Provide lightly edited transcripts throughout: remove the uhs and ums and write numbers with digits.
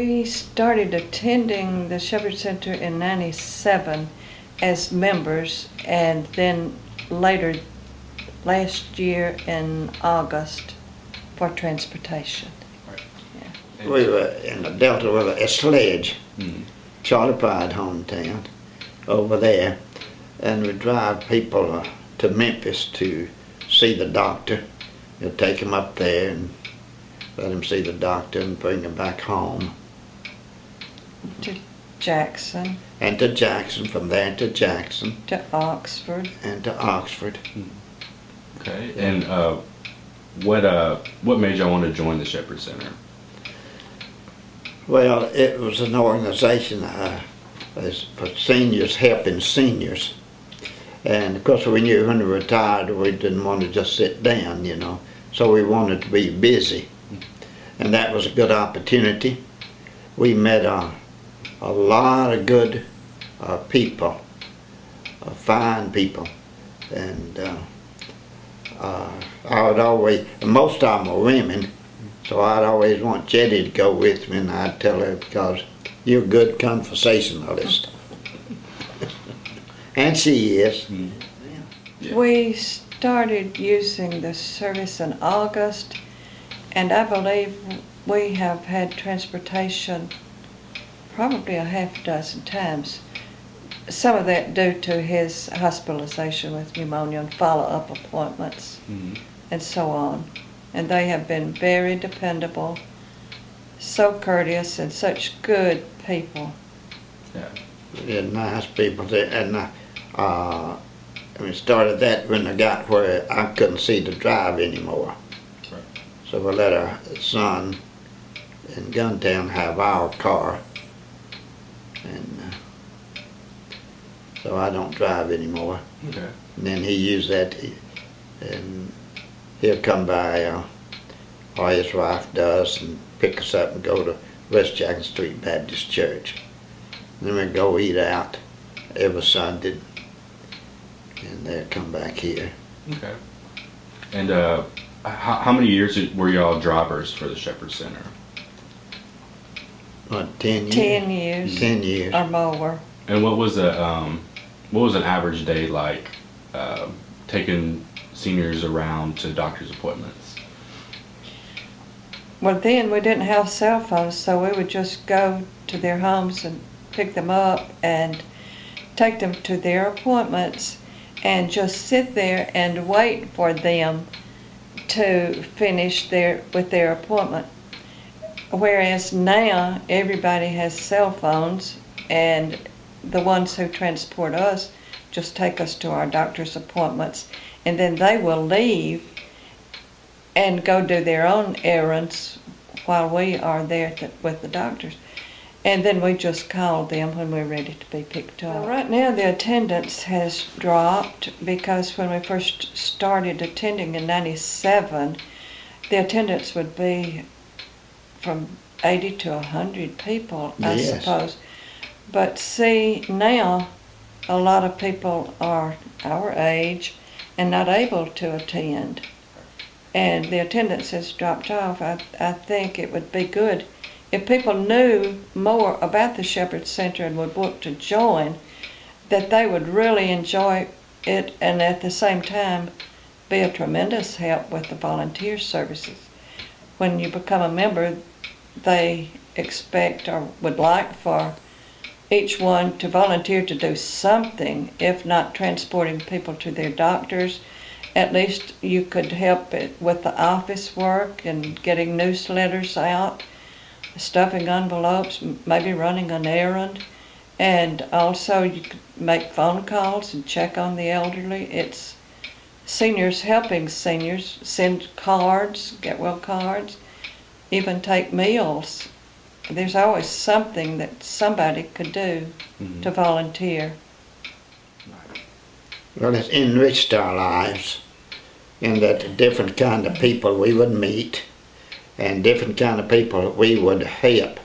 We started attending the Shepherd Center in '97 as members, and then later last year in August for transportation. Right. Yeah. We were in the Delta with a sledge, Mm-hmm. Charlie Pride hometown, over there, and we drive people to Memphis to see the doctor. We'll take them up there and let them see the doctor and bring them back home. To Jackson, And to Jackson, from there to Jackson, to Oxford. and to Oxford. Okay. And what made y'all want to join the Shepherd Center? Well, it was an organization for seniors, helping seniors. And of course we knew when we retired we didn't want to just sit down, you know. So we wanted to be busy. And that was a good opportunity. We met a lot of good people, fine people. And I would always, most of them were women, so I'd always want Jetty to go with me, and I'd tell her, because you're a good conversationalist. And she is. Yeah. We started using the service in August, and I believe we have had transportation probably a half dozen times. Some of that due to his hospitalization with pneumonia and follow-up appointments Mm-hmm. and so on. And they have been very dependable, so courteous, and such good people. Yeah. They're nice people. And we started that when I got where I couldn't see to drive anymore. Right. So we let our son in Guntown have our car. And so I don't drive anymore. Okay. And then he used that, and he'll come by, or his wife does, and pick us up and go to West Jackson Street Baptist Church. And then we go eat out every Sunday, and they'll come back here. Okay. And how many years were y'all drivers for the Shepherd Center? What, 10 years? 10 years 10 years. or more. And what was an average day like taking seniors around to doctor's appointments? Well, then we didn't have cell phones, so we would just go to their homes and pick them up and take them to their appointments and just sit there and wait for them to finish with their appointment. Whereas now everybody has cell phones, and the ones who transport us just take us to our doctor's appointments, and then they will leave and go do their own errands while we are there with the doctors. And then we just call them when we're ready to be picked up. Well, right now the attendance has dropped, because when we first started attending in '97, the attendance would be from 80 to 100 people, I Yes. suppose. But see, now a lot of people are our age and not able to attend, and the attendance has dropped off. I think it would be good if people knew more about the Shepherd Center and would want to join, that they would really enjoy it, and at the same time be a tremendous help with the volunteer services. When you become a member, they expect or would like for each one to volunteer to do something, if not transporting people to their doctors. At least you could help it with the office work and getting newsletters out, stuffing envelopes, maybe running an errand, and also you could make phone calls and check on the elderly. It's seniors helping seniors, send cards, get well cards, even take meals. There's always something that somebody could do Mm-hmm. to volunteer. Well, it's enriched our lives in that different kind of people we would meet and different kind of people we would help.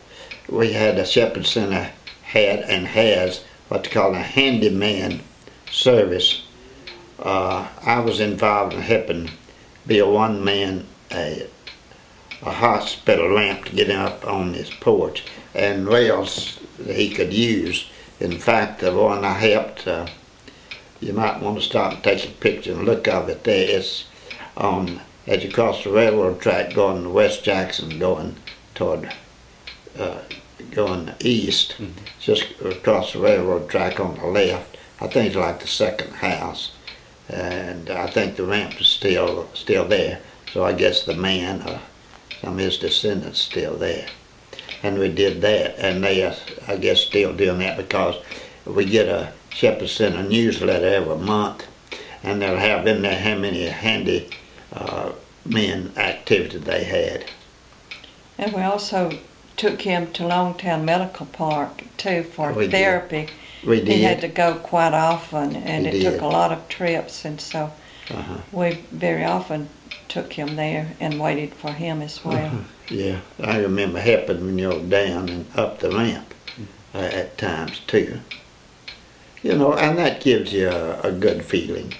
We had a Shepherd Center had and has what they call a handyman service. I was involved in helping be a one-man a hospital ramp to get up on his porch, and rails that he could use. In fact, the one I helped, you might want to stop and take a picture and look of it there. It's on, as you cross the railroad track going to West Jackson, going toward, going east, just across the railroad track on the left. I think it's like the second house, and I think the ramp is still there. So I guess the man or some of his descendants still there. And we did that, and they are, I guess, still doing that, because we get a Shepherd Center newsletter every month, and they'll have in there how many handy men activity they had. And we also took him to Longtown Medical Park too for We did. therapy. We did. He had to go quite often, and He it took did. a lot of trips, and so Uh-huh. we very often took him there and waited for him as well. Yeah, I remember helping when you were down and up the ramp at times too. You know, and that gives you a good feeling.